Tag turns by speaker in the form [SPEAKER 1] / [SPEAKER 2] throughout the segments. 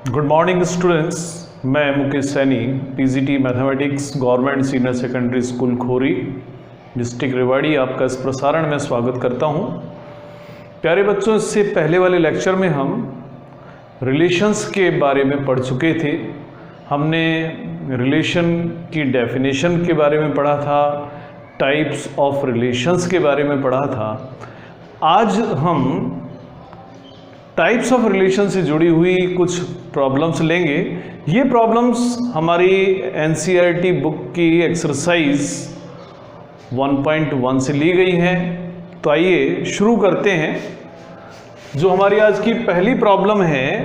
[SPEAKER 1] Good morning students, मैं Mukesh Saini, PGT mathematics government senior secondary school Khori, district Rewari, आपका इस प्रसारण में स्वागत करता हूं। प्यारे बच्चों, इससे पहले वाले लेक्चर में हम रिलेशंस के बारे में पढ़ चुके थे। हमने रिलेशन की डेफिनेशन के बारे में पढ़ा था, टाइप्स ऑफ रिलेशंस के बारे में पढ़ा था। आज हम टाइप्स ऑफ रिलेशन से जुड़ी हुई कुछ प्रॉब्लम्स लेंगे। ये प्रॉब्लम्स हमारी एनसीईआरटी बुक की एक्सरसाइज 1.1 से ली गई हैं। तो आइए शुरू करते हैं। जो हमारी आज की पहली प्रॉब्लम है,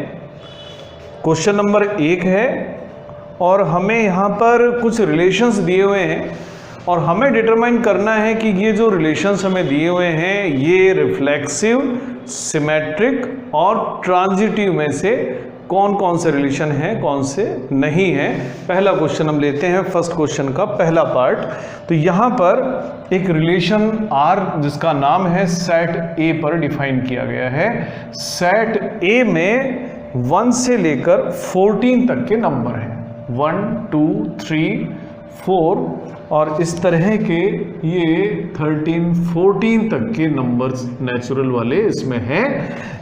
[SPEAKER 1] क्वेश्चन नंबर 1 है और हमें यहाँ पर कुछ रिलेशंस दिए हुए हैं और हमें डिटरमाइन करना है कि ये जो रिलेशंस हमें दिए हुए हैं ये रिफ्लेक्सिव, सिमेट्रिक और ट्रांजिटिव में से कौन कौन से रिलेशन हैं, कौन से नहीं हैं। पहला क्वेश्चन हम लेते हैं, फर्स्ट क्वेश्चन का पहला पार्ट। तो यहाँ पर एक रिलेशन R जिसका नाम है सेट A पर डिफाइन किया गया है। सेट A में 1 से लेकर 14 तक के नंबर हैं, 1, 2, 3, 4 और इस तरह के ये 13, 14 तक के नंबर्स नेचुरल वाले इसमें हैं।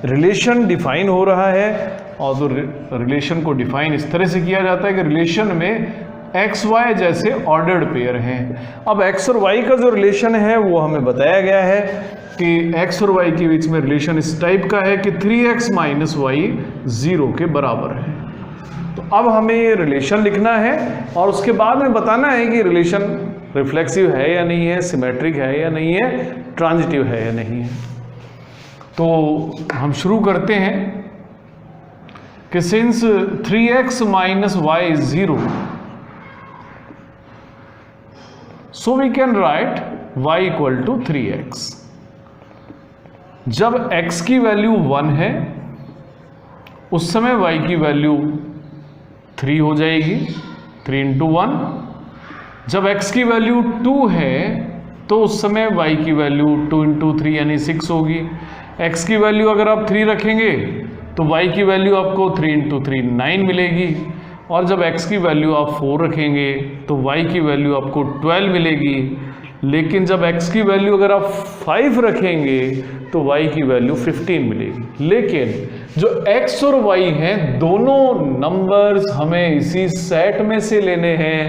[SPEAKER 1] रिलेशन डिफाइन हो रहा है और जो रिलेशन को डिफाइन इस तरह से किया जाता है कि रिलेशन में एक्स वाई जैसे ऑर्डर्ड पेयर हैं। अब एक्स और वाई का जो रिलेशन है वो हमें बताया गया है कि एक्स और वाई के बीच में रिलेशन इस टाइप का है कि 3x - y 0 के बराबर है। तो अब हमें ये रिलेशन लिखना है और उसके बाद में बताना है कि रिलेशन रिफ्लेक्सिव है या नहीं है, सिमेट्रिक है या नहीं है, ट्रांजिटिव है या नहीं है। तो हम शुरू करते हैं कि since 3x - y 0, so we can write y = 3x। जब x की वैल्यू 1 है उस समय y की वैल्यू 3 हो जाएगी, 3 × 1। जब x की वैल्यू 2 है तो उस समय y की वैल्यू 2 × 3 यानी 6 होगी। x की वैल्यू अगर आप 3 रखेंगे तो y की वैल्यू आपको 3 × 3 9 मिलेगी और जब x की वैल्यू आप 4 रखेंगे तो y की वैल्यू आपको 12 मिलेगी। लेकिन जब x की वैल्यू अगर आप 5 रखेंगे तो y की वैल्यू 15 मिलेगी। लेकिन जो x और y हैं दोनों नंबर्स हमें इसी सेट में से लेने हैं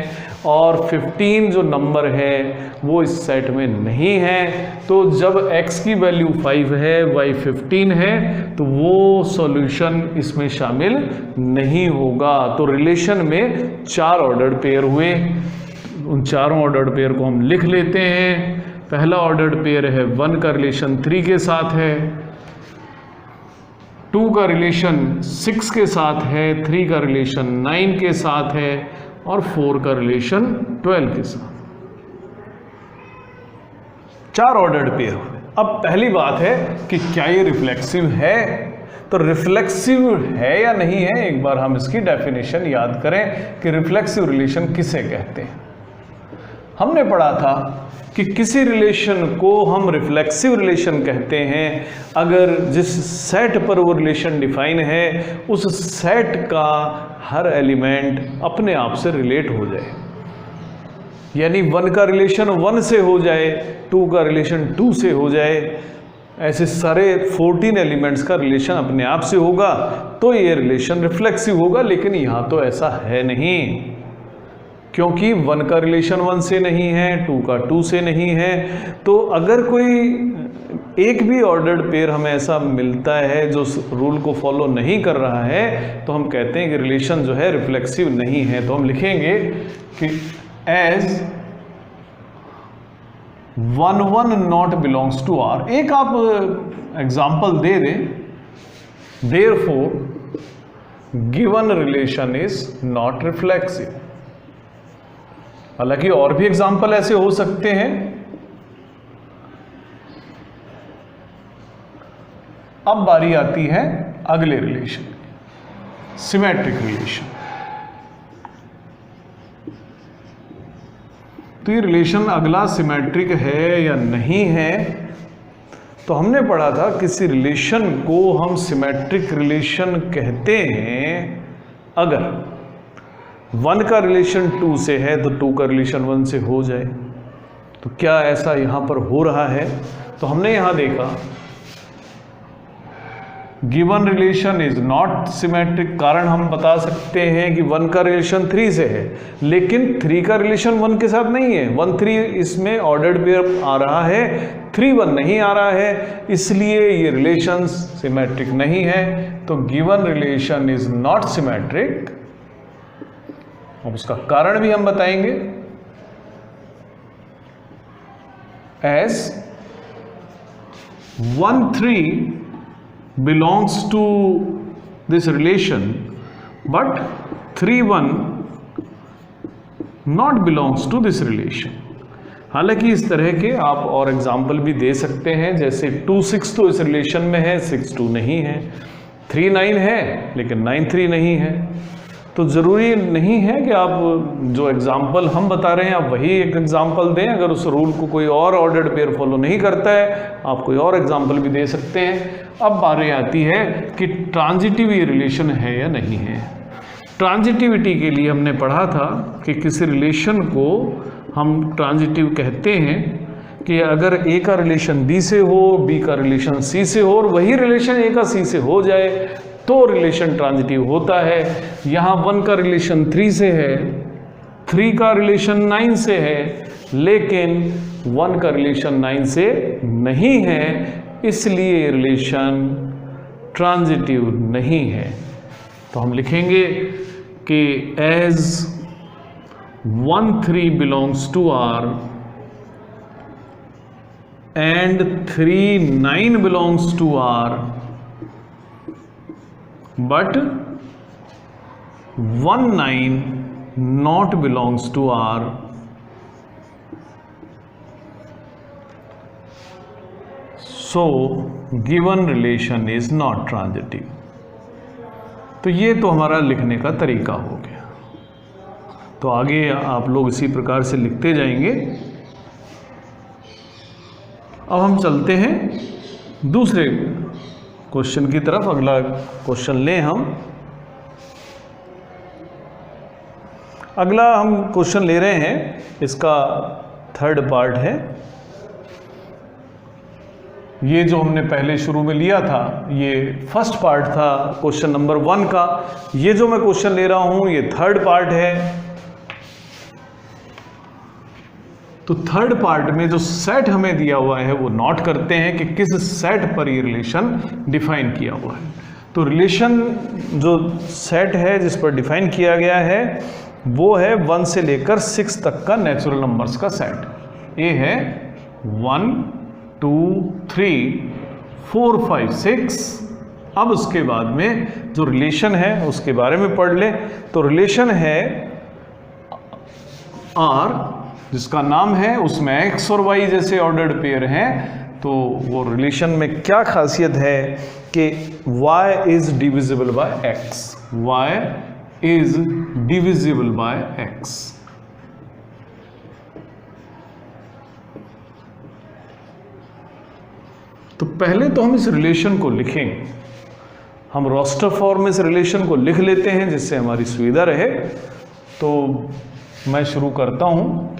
[SPEAKER 1] और 15 जो नंबर है वो इस सेट में नहीं है। तो जब x की वैल्यू 5 है, y 15 है, तो वो सॉल्यूशन इसमें शामिल नहीं होगा। तो रिलेशन में 4 ऑर्डर्ड पेयर हुए। उन चारों ऑर्डर्ड पेयर को हम लिख लेते हैं। पहला ऑर्डर्ड पेयर है 1 का रिलेशन 3 के साथ है, 2 का रिलेशन 6 के साथ है, 3 का रिलेशन 9 के साथ है और 4 का रिलेशन 12 के साथ। 4 ऑर्डर्ड पेयर हुए। अब पहली बात है कि क्या ये रिफ्लेक्सिव है। तो रिफ्लेक्सिव है या नहीं है, एक बार हम इसकी डेफिनेशन याद करें कि रिफ्लेक्सिव रिलेशन किसे कहते हैं। हमने पढ़ा था कि किसी रिलेशन को हम रिफ्लेक्सिव रिलेशन कहते हैं अगर जिस सेट पर वो रिलेशन डिफाइन है उस सेट का हर एलिमेंट अपने आप से रिलेट हो जाए। यानी 1 का रिलेशन 1 से हो जाए, 2 का रिलेशन 2 से हो जाए, ऐसे सारे 14 एलिमेंट्स का रिलेशन अपने आप से होगा तो ये रिलेशन रिफ्लेक्सिव होगा। लेकिन यहाँ तो ऐसा है नहीं, क्योंकि 1 का रिलेशन 1 से नहीं है, 2 का 2 से नहीं है। तो अगर कोई एक भी ऑर्डर्ड पेयर हमें ऐसा मिलता है जो रूल को फॉलो नहीं कर रहा है तो हम कहते हैं कि रिलेशन जो है रिफ्लेक्सिव नहीं है। तो हम लिखेंगे कि as 1, 1 not belongs to R। एक आप एग्जाम्पल दे दें, therefore given relation is not reflexive. हालांकि और भी एग्जाम्पल ऐसे हो सकते हैं। अब बारी आती है अगले रिलेशन, सिमेट्रिक रिलेशन। तो ये रिलेशन अगला सिमेट्रिक है या नहीं है, तो हमने पढ़ा था किसी रिलेशन को हम सिमेट्रिक रिलेशन कहते हैं अगर 1 का रिलेशन 2 से है तो 2 का रिलेशन 1 से हो जाए। तो क्या ऐसा यहाँ पर हो रहा है? तो हमने यहाँ देखा given relation is not symmetric, कारण हम बता सकते हैं कि 1 का रिलेशन 3 से है, लेकिन 3 का रिलेशन 1 के साथ नहीं है। 1 3 इसमें ऑर्डर्ड पेयर आ रहा है, 3 1 नहीं आ रहा है, इसलिए ये रिलेशन सिमेट्रिक नहीं है। तो given relation is not symmetric. अब उसका कारण भी हम बताएंगे। As 1 3 belongs to this relation but 3 1 not belongs to this relation। हालांकि इस तरह के आप और एग्जाम्पल भी दे सकते हैं, जैसे 2 6 तो इस रिलेशन में है, 6 2 नहीं है, 3 9 है लेकिन 9 3 नहीं है। तो ज़रूरी नहीं है कि आप जो एग्जाम्पल हम बता रहे हैं आप वही एक एग्जाम्पल दें। अगर उस रूल को कोई और ऑर्डर्ड पेयर फॉलो नहीं करता है, आप कोई और एग्जाम्पल भी दे सकते हैं। अब बारी आती है कि ट्रांजिटिव ये रिलेशन है या नहीं है। ट्रांजिटिविटी के लिए हमने पढ़ा था कि किसी रिलेशन को हम ट्रांजिटिव कहते हैं कि अगर ए का रिलेशन बी से हो, बी का रिलेशन सी से हो और वही रिलेशन ए का सी से हो जाए तो रिलेशन ट्रांजिटिव होता है। यहाँ 1 का रिलेशन 3 से है, 3 का रिलेशन 9 से है, लेकिन 1 का रिलेशन 9 से नहीं है, इसलिए रिलेशन ट्रांजिटिव नहीं है। तो हम लिखेंगे कि as 1 3 belongs to R and 3 9 belongs to R but 1 9 not belongs to R, so given relation is not transitive। तो ये तो हमारा लिखने का तरीका हो गया। तो आगे आप लोग इसी प्रकार से लिखते जाएंगे। अब हम चलते हैं दूसरे क्वेश्चन की तरफ। अगला क्वेश्चन लें हम। अगला हम क्वेश्चन ले रहे हैं, इसका 3rd पार्ट है। ये जो हमने पहले शुरू में लिया था ये 1st पार्ट था क्वेश्चन नंबर 1 का। ये जो मैं क्वेश्चन ले रहा हूं ये 3rd पार्ट है। तो 3rd पार्ट में जो सेट हमें दिया हुआ है वो नोट करते हैं कि किस सेट पर ये रिलेशन डिफाइन किया हुआ है। तो रिलेशन जो सेट है जिस पर डिफाइन किया गया है वो है 1 से लेकर 6 तक का नेचुरल नंबर्स का सेट। ये है 1 2 3 4 5 6। अब उसके बाद में जो रिलेशन है उसके बारे में पढ़ ले। तो रिलेशन है R जिसका नाम है, उसमें x और y जैसे ऑर्डर्ड पेयर हैं। तो वो रिलेशन में क्या खासियत है कि y is divisible by x, y is divisible by x। तो पहले तो हम इस रिलेशन को लिखेंगे। हम रोस्टर फॉर्म में इस रिलेशन को लिख लेते हैं जिससे हमारी सुविधा रहे। तो मैं शुरू करता हूं।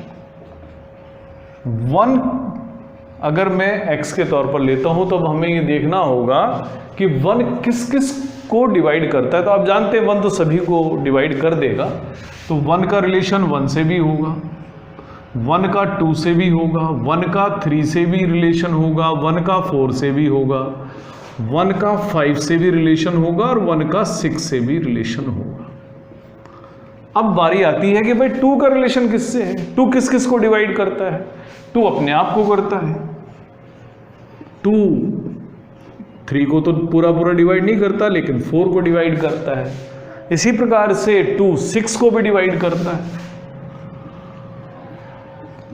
[SPEAKER 1] 1 अगर मैं x के तौर पर लेता हूं तो अब हमें ये देखना होगा कि 1 किस किस को डिवाइड करता है। तो आप जानते हैं 1 तो सभी को डिवाइड कर देगा। तो 1 का रिलेशन 1 से भी होगा, 1 का 2 से भी होगा, 1 का 3 से भी रिलेशन होगा, 1 का 4 से भी होगा, 1 का 5 से भी रिलेशन होगा और 1 का 6 से भी रिलेशन होगा। अब बारी आती है कि भाई 2 का रिलेशन किससे है। 2 किस किस को डिवाइड करता है? 2 अपने आप को करता है। 2 3 को तो पूरा पूरा डिवाइड नहीं करता लेकिन 4 को डिवाइड करता है। इसी प्रकार से 2 6 को भी डिवाइड करता है।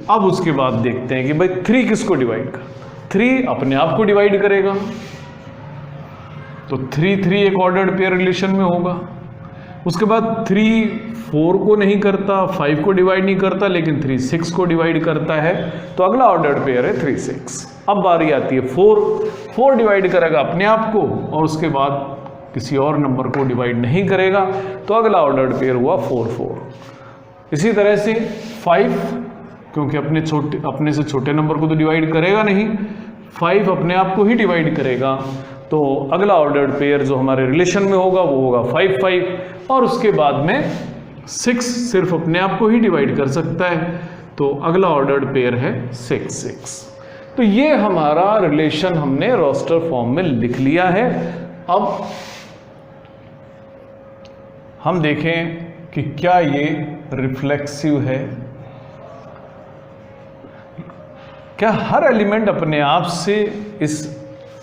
[SPEAKER 1] अब उसके बाद देखते हैं कि भाई 3 किसको डिवाइड करता है। 3 अपने आप को डिवाइड करेगा। तो 3 3 एक ऑर्डर्ड पेयर रिलेशन में होगा। उसके बाद 3 4 को नहीं करता, 5 को डिवाइड नहीं करता, लेकिन 3 6 को डिवाइड करता है। तो अगला ऑर्डर्ड पेयर है 3 6। अब बारी आती है 4 डिवाइड करेगा अपने आप को और उसके बाद किसी और नंबर को डिवाइड नहीं करेगा, तो अगला ऑर्डर्ड पेयर हुआ 4 4। इसी तरह से 5, क्योंकि अपने से छोटे नंबर को तो डिवाइड करेगा नहीं, 5 अपने आप को ही डिवाइड करेगा, तो अगला ऑर्डर्ड पेयर जो हमारे रिलेशन में होगा वो होगा 5 5। और उसके बाद में 6 सिर्फ अपने आप को ही डिवाइड कर सकता है, तो अगला ऑर्डर्ड पेयर है 6 6। तो ये हमारा रिलेशन हमने रोस्टर फॉर्म में लिख लिया है। अब हम देखें कि क्या ये रिफ्लेक्सिव है, क्या हर एलिमेंट अपने आप से इस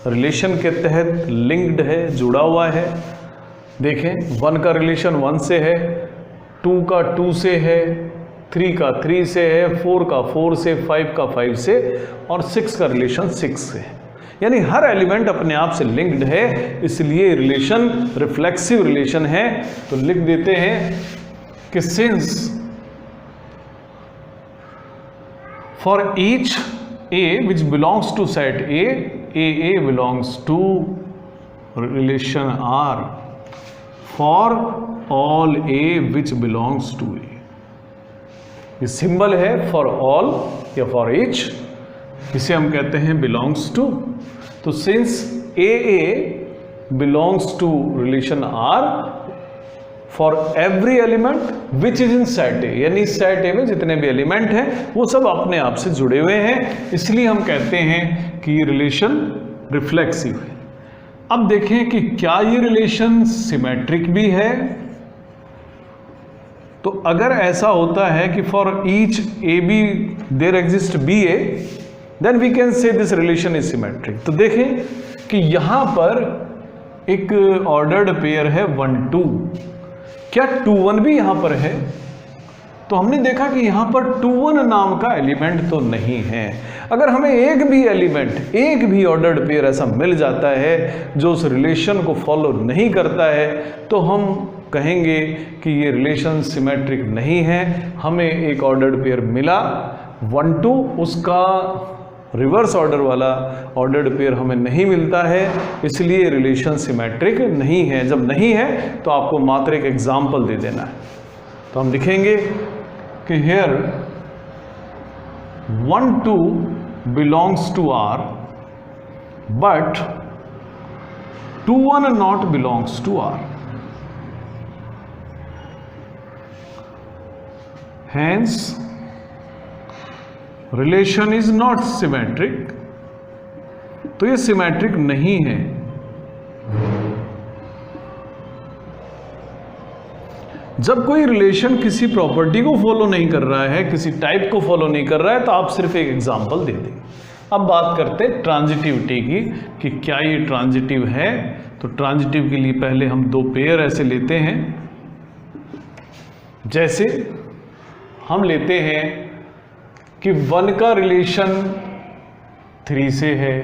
[SPEAKER 1] रिलेशन के तहत लिंक्ड है, जुड़ा हुआ है। देखें 1 का रिलेशन 1 से है, 2 का 2 से है, 3 का 3 से है, 4 का 4 से, 5 का 5 से और 6 का रिलेशन 6 से है। यानी हर एलिमेंट अपने आप से लिंक्ड है, इसलिए रिलेशन रिफ्लेक्सिव रिलेशन है। तो लिख देते हैं कि since for each A which belongs to set A belongs to relation R for all A which belongs to A। ये सिंबल है for all या for each, इसे हम कहते हैं belongs to। तो since AA belongs to relation R for every element which is in set A, यानी set A में जितने भी एलिमेंट हैं वो सब अपने आप से जुड़े हुए हैं, इसलिए हम कहते हैं कि ये रिलेशन रिफ्लेक्सिव है। अब देखें कि क्या ये रिलेशन सिमेट्रिक भी है। तो अगर ऐसा होता है कि for each a b there exist b a, then we can say this relation is symmetric. तो देखें कि यहां पर एक ऑर्डर्ड पेयर है 1 2, क्या 2 1 भी यहां पर है? तो हमने देखा कि यहां पर 2 1 नाम का एलिमेंट तो नहीं है। अगर हमें एक भी एलिमेंट, एक भी ऑर्डर्ड पेयर ऐसा मिल जाता है जो उस रिलेशन को फॉलो नहीं करता है, तो हम कहेंगे कि ये रिलेशन सिमेट्रिक नहीं है। हमें एक ऑर्डर्ड पेयर मिला 1 2, उसका रिवर्स ऑर्डर वाला ऑर्डर्ड पेयर हमें नहीं मिलता है, इसलिए रिलेशन सिमेट्रिक नहीं है। जब नहीं है तो आपको मात्र एक एग्जाम्पल दे देना है। तो हम लिखेंगे कि here 1 2 belongs to R but 2 1 not belongs to R, hence relation is not symmetric. तो ये सिमेट्रिक नहीं है। जब कोई रिलेशन किसी प्रॉपर्टी को फॉलो नहीं कर रहा है, किसी टाइप को फॉलो नहीं कर रहा है, तो आप सिर्फ एक एग्जांपल दे दें। अब बात करते हैं ट्रांजिटिविटी की कि क्या ये ट्रांजिटिव है। तो ट्रांजिटिव के लिए पहले हम 2 पेयर ऐसे लेते हैं, जैसे हम लेते हैं कि 1 का रिलेशन 3 से है,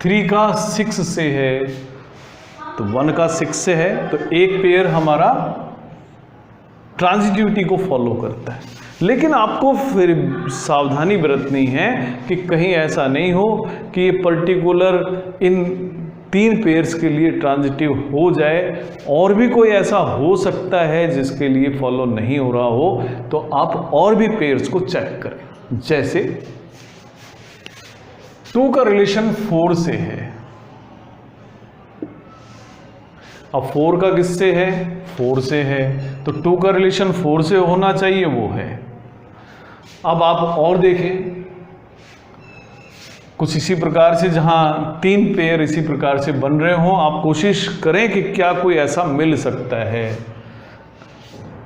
[SPEAKER 1] 3 का 6 से है, तो 1 का 6 से है, तो एक पेयर हमारा ट्रांजिटिविटी को फॉलो करता है। लेकिन आपको फिर सावधानी बरतनी है कि कहीं ऐसा नहीं हो कि ये पर्टिकुलर इन 3 पेयर्स के लिए ट्रांजिटिव हो जाए, और भी कोई ऐसा हो सकता है जिसके लिए फॉलो नहीं हो रहा हो, तो आप और भी पेयर्स को चेक करें। जैसे 2 का रिलेशन 4 से है, अब 4 का किससे है? 4 से है, तो 2 का रिलेशन 4 से होना चाहिए, वो है। अब आप और देखें कुछ इसी प्रकार से, जहां 3 पेयर इसी प्रकार से बन रहे हों, आप कोशिश करें कि क्या कोई ऐसा मिल सकता है।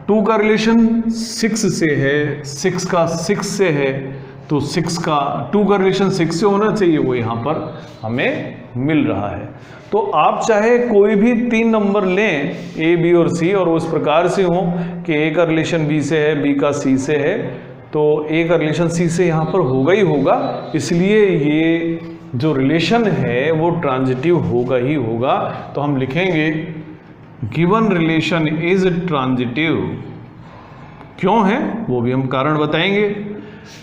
[SPEAKER 1] 2 का रिलेशन 6 से है, 6 का 6 से है, तो 6 का 2 का रिलेशन 6 से होना चाहिए, वो यहाँ पर हमें मिल रहा है। तो आप चाहे कोई भी 3 नंबर लें, ए बी और सी, और उस प्रकार से हो कि ए का रिलेशन बी से है, बी का सी से है, तो ए का रिलेशन सी से यहाँ पर होगा ही होगा, इसलिए ये जो रिलेशन है वो ट्रांजिटिव होगा ही होगा। तो हम लिखेंगे गिवन रिलेशन इज ट्रांजिटिव। क्यों है वो भी हम कारण बताएंगे,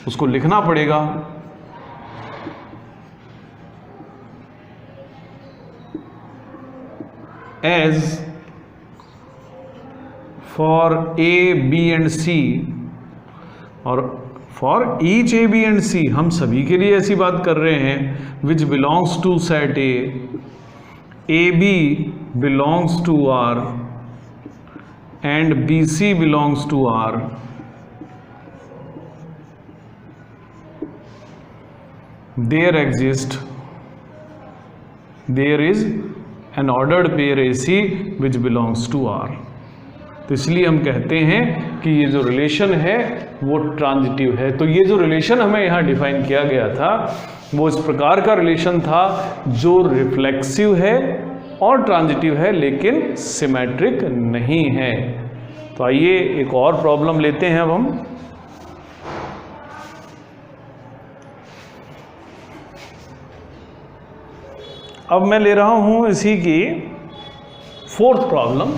[SPEAKER 1] उसको लिखना पड़ेगा। as for a, b and c, और for each a, b and c, हम सभी के लिए ऐसी बात कर रहे हैं, which belongs to set a b belongs to R and b c belongs to R, there is an ordered pair AC which belongs to R. तो इसलिए हम कहते हैं कि ये जो रिलेशन है वो ट्रांजिटिव है। तो ये जो रिलेशन हमें यहाँ डिफाइन किया गया था वो इस प्रकार का रिलेशन था जो रिफ्लेक्सिव है और ट्रांजिटिव है लेकिन सिमेट्रिक नहीं है। तो आइए एक और प्रॉब्लम लेते हैं अब हम। अब मैं ले रहा हूं इसी की फोर्थ प्रॉब्लम।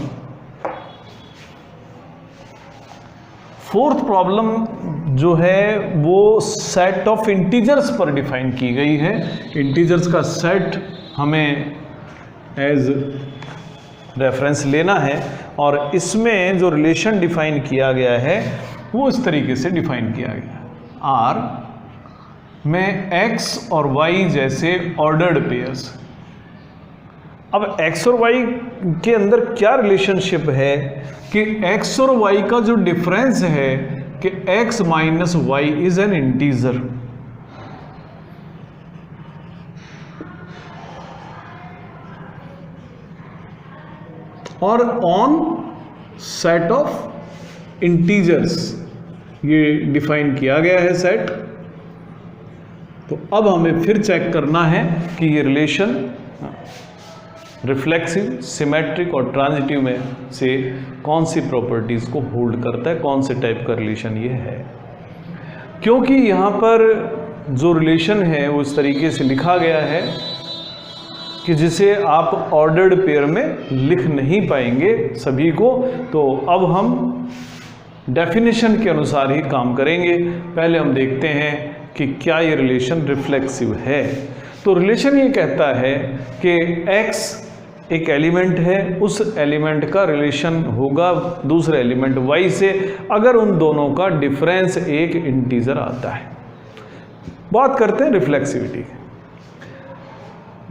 [SPEAKER 1] फोर्थ प्रॉब्लम जो है वो सेट ऑफ इंटीजर्स पर डिफाइन की गई है। इंटीजर्स का सेट हमें एज रेफरेंस लेना है और इसमें जो रिलेशन डिफाइन किया गया है वो इस तरीके से डिफाइन किया गया है। आर में एक्स और वाई जैसे ऑर्डर्ड पेयर्स। अब x और y के अंदर क्या रिलेशनशिप है कि x और y का जो डिफरेंस है कि x minus y is an integer. और ऑन सेट ऑफ इंटीजर्स ये डिफाइन किया गया है सेट। तो अब हमें फिर चेक करना है कि ये रिलेशन रिफ्लेक्सिव, सिमेट्रिक और ट्रांजिटिव में से कौन सी प्रॉपर्टीज़ को होल्ड करता है, कौन से टाइप का रिलेशन ये है। क्योंकि यहाँ पर जो रिलेशन है वो इस तरीके से लिखा गया है कि जिसे आप ऑर्डर्ड पेयर में लिख नहीं पाएंगे सभी को। तो अब हम डेफिनेशन के अनुसार ही काम करेंगे। पहले हम देखते हैं कि क्या ये रिलेशन रिफ्लेक्सिव है। तो रिलेशन ये कहता है कि x एक एलिमेंट है, उस एलिमेंट का रिलेशन होगा दूसरे एलिमेंट y से अगर उन दोनों का डिफरेंस एक इंटीजर आता है। बात करते हैं रिफ्लेक्सिविटी।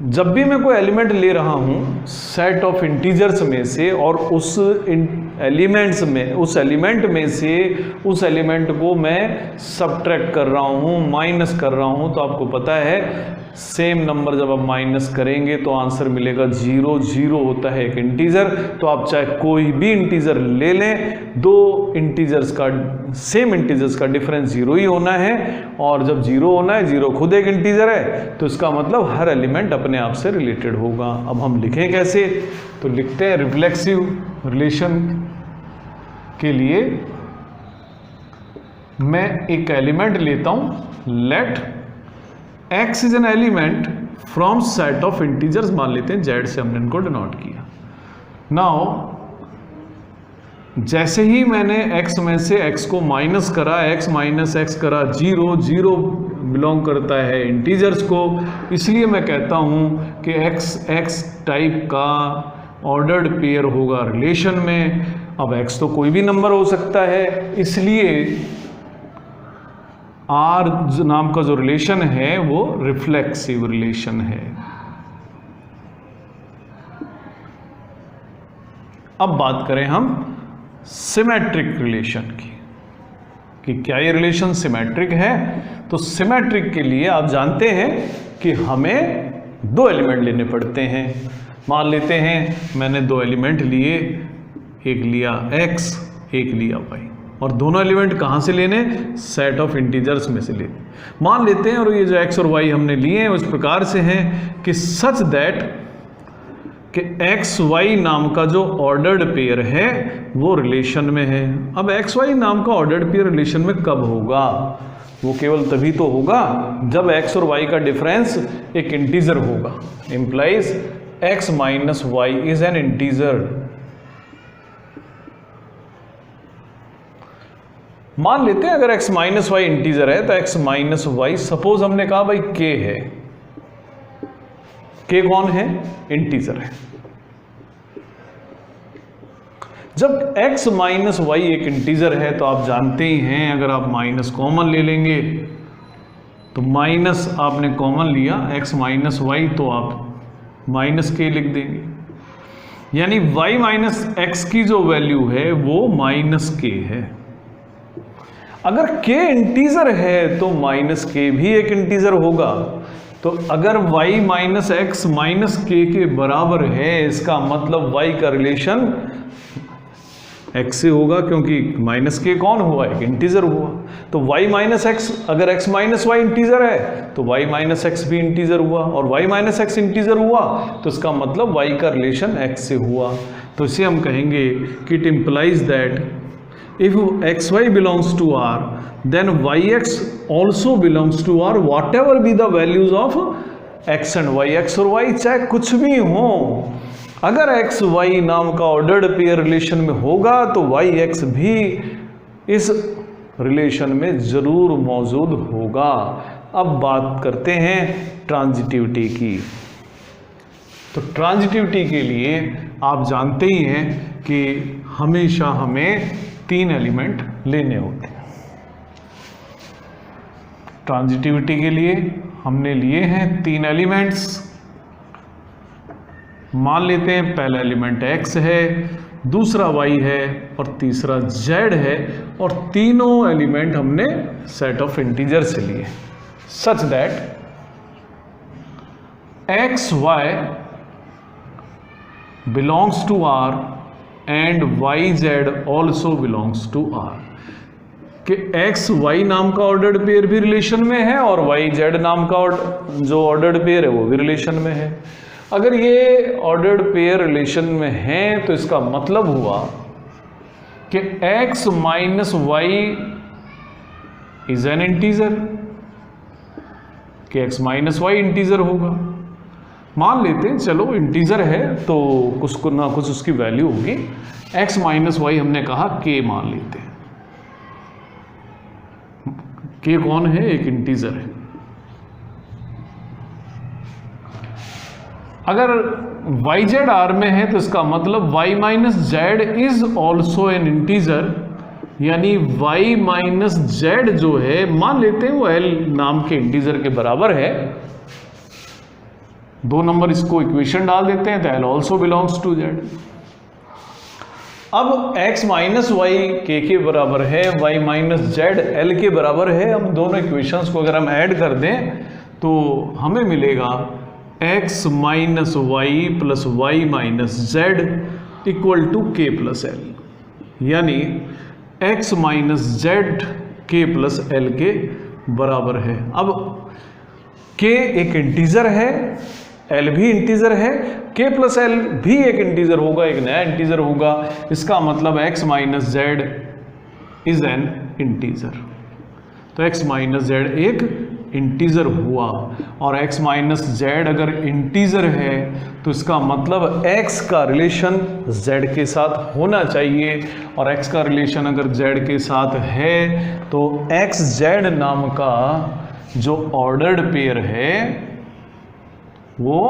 [SPEAKER 1] जब भी मैं कोई एलिमेंट ले रहा हूं सेट ऑफ इंटीजर्स में से और उस एलिमेंट में से उस एलिमेंट को मैं सबट्रैक्ट कर रहा हूं, माइनस कर रहा हूं, तो आपको पता है सेम नंबर जब आप माइनस करेंगे तो आंसर मिलेगा 0। 0 होता है एक इंटीजर। तो आप चाहे कोई भी इंटीजर ले लें, दो इंटीजर्स का सेम इंटीजर्स का डिफरेंस 0 ही होना है। और जब 0 होना है, 0 खुद एक इंटीजर है, तो इसका मतलब हर एलिमेंट अपने आप से रिलेटेड होगा। अब हम लिखें कैसे? तो लिखते हैं रिफ्लेक्सिव रिलेशन के लिए मैं एक एलिमेंट लेता हूं, let x is an element from set of integers, मान लेते हैं z से हमने इनको डिनोट किया। नाउ जैसे ही मैंने x में से x को माइनस करा, x माइनस x करा 0, 0 बिलोंग करता है इंटीजर्स को, इसलिए मैं कहता हूं कि x टाइप का ऑर्डर्ड पेयर होगा रिलेशन में। अब x तो कोई भी नंबर हो सकता है, इसलिए R नाम का जो रिलेशन है वो रिफ्लेक्सिव रिलेशन है। अब बात करें हम सिमेट्रिक रिलेशन की कि क्या ये रिलेशन सिमेट्रिक है। तो सिमेट्रिक के लिए आप जानते हैं कि हमें दो एलिमेंट लेने पड़ते हैं। मान लेते हैं मैंने दो एलिमेंट लिए, एक लिया x, एक लिया y, और दोनों एलिमेंट कहाँ से लेने? सेट ऑफ इंटीजर्स में से लेने। मान लेते हैं और ये जो x और y हमने लिए हैं उस प्रकार से हैं कि सच दैट कि एक्स वाई नाम का जो ऑर्डर्ड पेयर है वो रिलेशन में है। अब एक्स वाई नाम का ऑर्डर्ड पेयर रिलेशन में कब होगा? वो केवल तभी तो होगा जब एक्स और वाई का डिफरेंस एक इंटीजर होगा। Implies x minus y is an integer. मान लेते हैं अगर x माइनस वाई इंटीजर है तो x माइनस वाई, सपोज हमने कहा भाई k है, k कौन है? इंटीजर है। जब x माइनस वाई एक इंटीजर है तो आप जानते ही हैं, अगर आप माइनस कॉमन ले लेंगे तो माइनस आपने कॉमन लिया x माइनस वाई, तो आप माइनस के लिख देंगे, यानी y माइनस एक्स की जो वैल्यू है वो माइनस के है। अगर k इंटीजर है तो माइनस के भी एक इंटीजर होगा। तो अगर y माइनस एक्स माइनस के बराबर है, इसका मतलब y का रिलेशन x से होगा, क्योंकि माइनस के कौन हुआ, एक इंटीजर हुआ। तो y माइनस एक्स, अगर x माइनस वाई इंटीजर है तो y माइनस एक्स भी इंटीजर हुआ, और y माइनस एक्स इंटीजर हुआ तो इसका मतलब y का रिलेशन x से हुआ। तो इसे हम कहेंगे कि it implies that if xy belongs to R, then yx also belongs to R, whatever be the values of x and y, x और y चाहे कुछ भी हो, अगर x y नाम का ऑर्डर्ड पेयर रिलेशन में होगा तो y x भी इस रिलेशन में जरूर मौजूद होगा। अब बात करते हैं ट्रांजिटिविटी की। तो ट्रांजिटिविटी के लिए आप जानते ही हैं कि हमेशा हमें 3 एलिमेंट लेने होते हैं। ट्रांजिटिविटी के लिए हमने लिए हैं 3 एलिमेंट्स। मान लेते हैं पहला एलिमेंट x है, दूसरा y है और तीसरा z है, और तीनों एलिमेंट हमने सेट ऑफ इंटीजर से लिए, such that x y belongs to R and yz also belongs to R, कि x y नाम का ऑर्डर्ड पेयर भी रिलेशन में है और yz नाम का जो ऑर्डर्ड पेयर है वो भी रिलेशन में है। अगर ये ऑर्डर्ड पेयर रिलेशन में है तो इसका मतलब हुआ कि x minus y is an integer, कि x माइनस वाई इंटीजर होगा। मान लेते हैं चलो इंटीजर है तो कुछ ना कुछ उसकी वैल्यू होगी। x माइनस वाई हमने कहा k मान लेते हैं, k कौन है, एक इंटीजर है। अगर yz R में है तो इसका मतलब y minus Z is also an integer, यानी y माइनस जेड जो है मान लेते हैं वो l नाम के इंटीजर के बराबर है। 2 नंबर इसको इक्वेशन डाल देते हैं तो l also belongs to z। अब x माइनस वाई के बराबर है, y माइनस जेड l के बराबर है। हम दोनों इक्वेशंस को अगर हम ऐड कर दें तो हमें मिलेगा x minus y plus y minus z equal to k plus l, यानी x minus z k plus l के बराबर है। अब k एक इंटीजर है, l भी इंटीजर है, k प्लस एल भी एक इंटीजर होगा, एक नया इंटीजर होगा। इसका मतलब x minus Z is an integer. तो x माइनस जेड एक इंटीजर हुआ, और x माइनस जेड अगर इंटीजर है तो इसका मतलब x का रिलेशन z के साथ होना चाहिए, और x का रिलेशन अगर z के साथ है तो x z नाम का जो ऑर्डर्ड पेयर है वो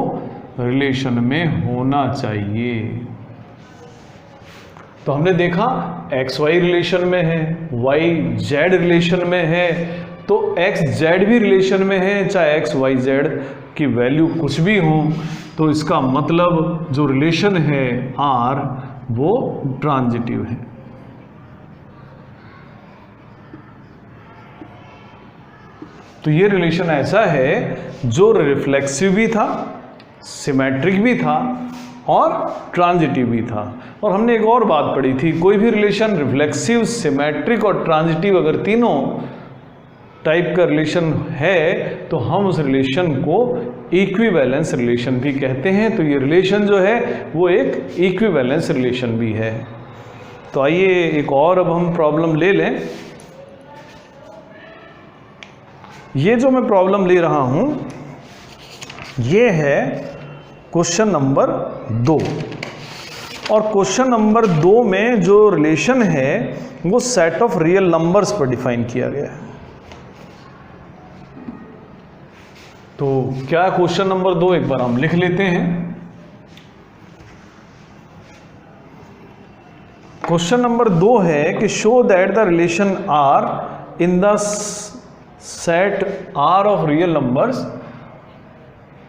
[SPEAKER 1] रिलेशन में होना चाहिए। तो हमने देखा एक्स वाई रिलेशन में है, वाई जेड रिलेशन में है, तो एक्स जेड भी रिलेशन में है, चाहे एक्स वाई जेड की वैल्यू कुछ भी हो, तो इसका मतलब जो रिलेशन है आर वो ट्रांजिटिव है। तो ये रिलेशन ऐसा है जो रिफ्लेक्सिव भी था, सिमेट्रिक भी था और ट्रांजिटिव भी था। और हमने एक और बात पढ़ी थी, कोई भी रिलेशन रिफ्लेक्सिव, सिमेट्रिक और ट्रांजिटिव अगर तीनों टाइप का रिलेशन है तो हम उस रिलेशन को इक्विवेलेंस रिलेशन भी कहते हैं। तो ये रिलेशन जो है वो एक इक्विवेलेंस रिलेशन भी है। तो आइए एक और अब हम प्रॉब्लम ले लें। ये जो मैं प्रॉब्लम ले रहा हूं ये है क्वेश्चन नंबर 2, और क्वेश्चन नंबर 2 में जो रिलेशन है वो सेट ऑफ रियल नंबर्स पर डिफाइन किया गया है। तो क्या क्वेश्चन नंबर 2 एक बार हम लिख लेते हैं। क्वेश्चन नंबर 2 है कि show that the relation R in the set R of real numbers.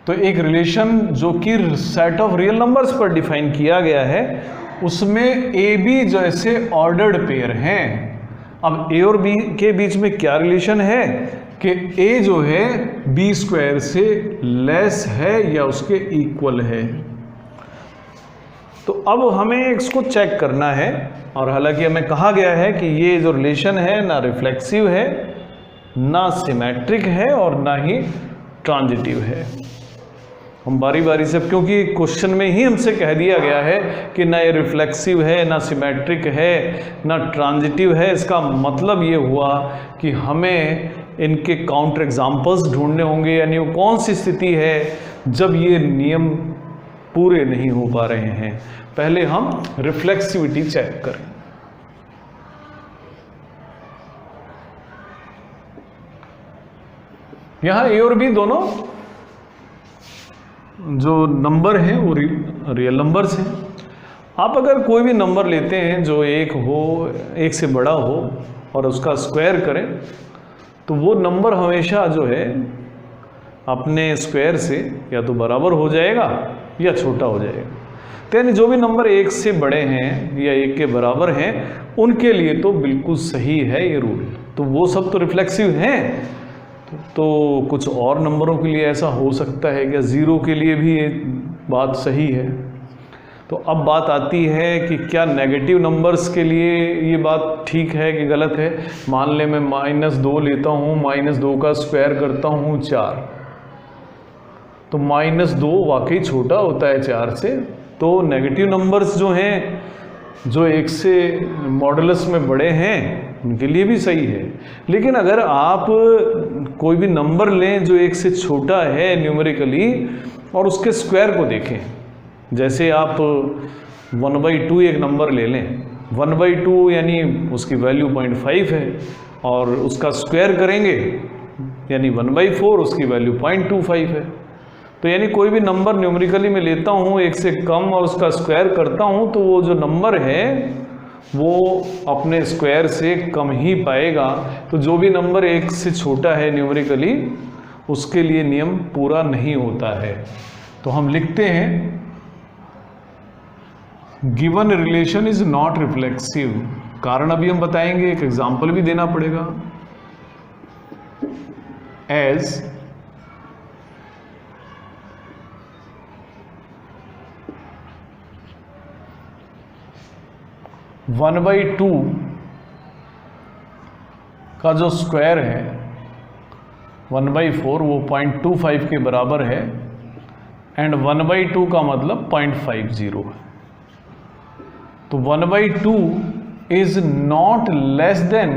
[SPEAKER 1] तो एक रिलेशन जो कि सेट ऑफ रियल नंबर्स पर डिफाइन किया गया है, उसमें ए बी जैसे ऑर्डर्ड पेयर हैं। अब ए और बी के बीच में क्या रिलेशन है कि ए जो है बी स्क्वायर से लेस है या उसके इक्वल है। तो अब हमें इसको चेक करना है, और हालांकि हमें कहा गया है कि ये जो रिलेशन है ना रिफ्लेक्सिव है, ना सिमेट्रिक है और ना ही ट्रांजिटिव है। हम बारी बारी से, क्योंकि क्वेश्चन में ही हमसे कह दिया गया है कि ना ये रिफ्लेक्सिव है, ना सिमेट्रिक है, ना ट्रांजिटिव है, इसका मतलब ये हुआ कि हमें इनके काउंटर एग्जाम्पल्स ढूंढने होंगे, यानी वो कौन सी स्थिति है जब ये नियम पूरे नहीं हो पा रहे हैं। पहले हम रिफ्लेक्सिविटी चेक करें। यहां ए और बी दोनों जो नंबर हैं वो रियल नंबर्स हैं। आप अगर कोई भी नंबर लेते हैं जो एक हो, एक से बड़ा हो और उसका स्क्वायर करें, तो वो नंबर हमेशा जो है अपने स्क्वायर से या तो बराबर हो जाएगा या छोटा हो जाएगा। तो यानी जो भी नंबर एक से बड़े हैं या एक के बराबर हैं, उनके लिए तो बिल्कुल सही है ये रूल। तो वो सब तो रिफ्लेक्सिव हैं। तो कुछ और नंबरों के लिए ऐसा हो सकता है कि ज़ीरो के लिए भी ये बात सही है। तो अब बात आती है कि क्या नेगेटिव नंबर्स के लिए ये बात ठीक है कि गलत है। मान ले मैं -2 लेता हूँ, -2 का स्क्वायर करता हूँ 4, तो -2 वाकई छोटा होता है 4 से। तो नेगेटिव नंबर्स जो हैं, जो एक से मॉडुलस में बड़े हैं, उनके लिए भी सही है। लेकिन अगर आप कोई भी नंबर लें जो एक से छोटा है न्यूमेरिकली और उसके स्क्वायर को देखें, जैसे आप 1/2 एक नंबर ले लें, 1/2 यानी उसकी वैल्यू 0.5 है, और उसका स्क्वायर करेंगे यानी 1/4, उसकी वैल्यू 0.25 है। तो यानी कोई भी नंबर न्यूमेरिकली में लेता हूँ एक से कम और उसका स्क्वायर करता हूँ, तो वो जो नंबर है वो अपने स्क्वायर से कम ही पाएगा। तो जो भी नंबर एक से छोटा है न्यूमेरिकली, उसके लिए नियम पूरा नहीं होता है। तो हम लिखते हैं given relation is not reflexive. कारण अभी हम बताएंगे, एक एग्जाम्पल भी देना पड़ेगा। एज 1/2 का जो स्क्वायर है 1/4 वो 0.25 के बराबर है, एंड 1/2 का मतलब 0.50 है। तो 1/2 इज नॉट लेस देन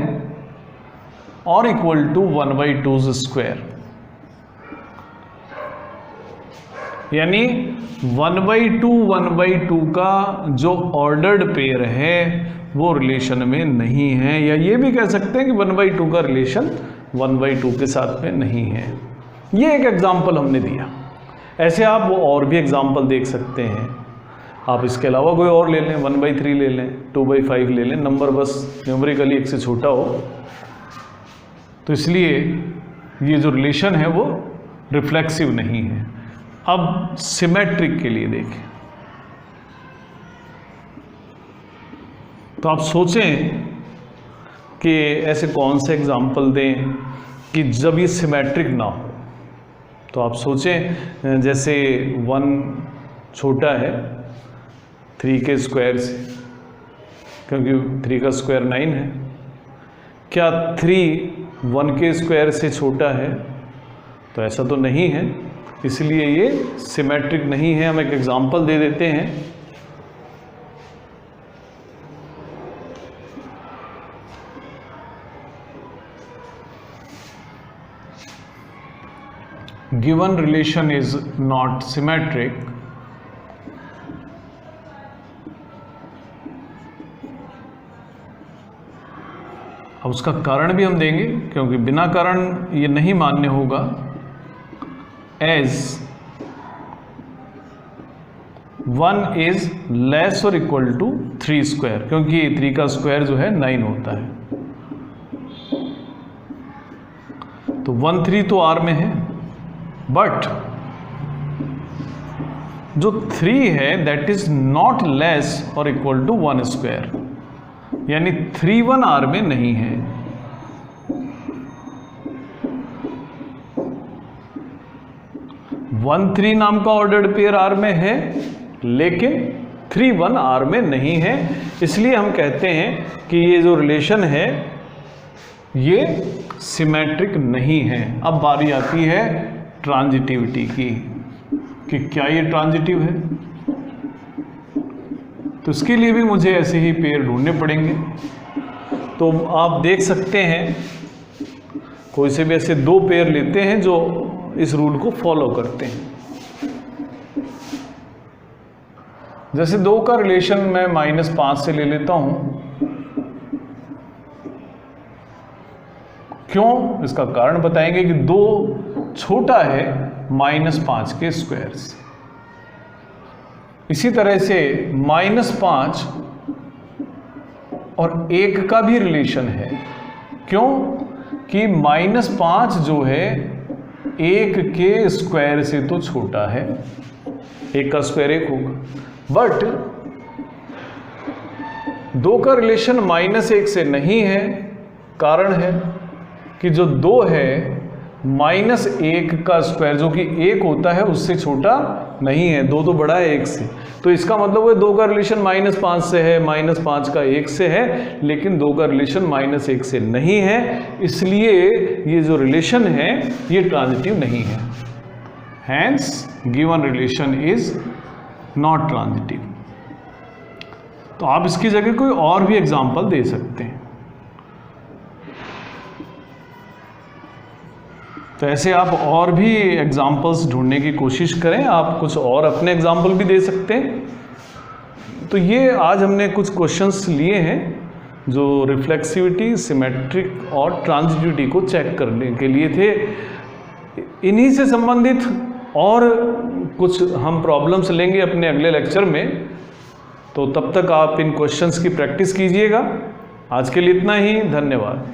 [SPEAKER 1] और इक्वल टू 1/2 स्क्वायर। यानी 1/2 का जो ऑर्डर्ड पेयर है वो रिलेशन में नहीं है, या ये भी कह सकते हैं कि 1/2 का रिलेशन 1/2 के साथ में नहीं है। ये एक एग्जाम्पल हमने दिया। ऐसे आप वो और भी एग्जाम्पल देख सकते हैं। आप इसके अलावा कोई और ले लें, 1/3 ले लें, 2/5 ले लें, नंबर बस न्यूमेरिकली एक से छोटा हो। तो इसलिए ये जो रिलेशन है वो रिफ्लेक्सिव नहीं है। अब सिमेट्रिक के लिए देखें, तो आप सोचें कि ऐसे कौन से एग्जाम्पल दें कि जब ये सिमेट्रिक ना हो। तो आप सोचें जैसे 1 छोटा है 3 के स्क्वायर से, क्योंकि 3 का स्क्वायर 9 है। क्या 3 1 के स्क्वायर से छोटा है? तो ऐसा तो नहीं है, इसलिए ये सिमेट्रिक नहीं है। हम एक एग्जांपल दे देते हैं। Given relation is not symmetric अब उसका कारण भी हम देंगे, क्योंकि बिना कारण ये नहीं मान्य होगा। As 1 इज लेस और इक्वल टू 3 स्क्वायर, क्योंकि 3 का स्क्वायर जो है 9 होता है। तो 1 3 तो R में है, बट जो 3 है दैट इज नॉट लेस और इक्वल टू 1 स्क्वायर, यानी 3 1 R में नहीं है। वन 3 नाम का ऑर्डर्ड पेयर R में है, लेकिन 3 1 R में नहीं है। इसलिए हम कहते हैं कि ये जो रिलेशन है ये सिमेट्रिक नहीं है। अब बारी आती है ट्रांजिटिविटी की, कि क्या ये ट्रांजिटिव है। तो इसके लिए भी मुझे ऐसे ही पेयर ढूंढने पड़ेंगे। तो आप देख सकते हैं कोई से भी ऐसे 2 पेयर लेते हैं जो इस रूल को फॉलो करते हैं। जैसे 2 का रिलेशन मैं -5 से ले लेता हूं। क्यों, इसका कारण बताएंगे कि 2 छोटा है -5 के स्क्वायर से। इसी तरह से -5 और 1 का भी रिलेशन है। क्यों कि -5 जो है 1 के स्क्वायर से तो छोटा है, 1 का स्क्वायर 1 होगा। बट 2 का रिलेशन -1 से नहीं है। कारण है कि जो 2 है -1 का स्क्वायर जो कि 1 होता है उससे छोटा नहीं है। 2 तो बड़ा है 1 से, तो इसका मतलब है 2 का रिलेशन -5 से है, -5 का 1 से है, लेकिन 2 का रिलेशन -1 से नहीं है। इसलिए ये जो रिलेशन है ये ट्रांजिटिव नहीं है। Hence given relation is not transitive. तो आप इसकी जगह कोई और भी एग्जांपल दे सकते हैं। तो ऐसे आप और भी एग्जांपल्स ढूंढने की कोशिश करें। आप कुछ और अपने एग्जांपल भी दे सकते हैं। तो ये आज हमने कुछ क्वेश्चंस लिए हैं जो रिफ्लेक्सिविटी, सिमेट्रिक और ट्रांजिटिविटी को चेक करने के लिए थे। इन्हीं से संबंधित और कुछ हम प्रॉब्लम्स लेंगे अपने अगले लेक्चर में। तो तब तक आप इन क्वेश्चंस की प्रैक्टिस कीजिएगा। आज के लिए इतना ही, धन्यवाद।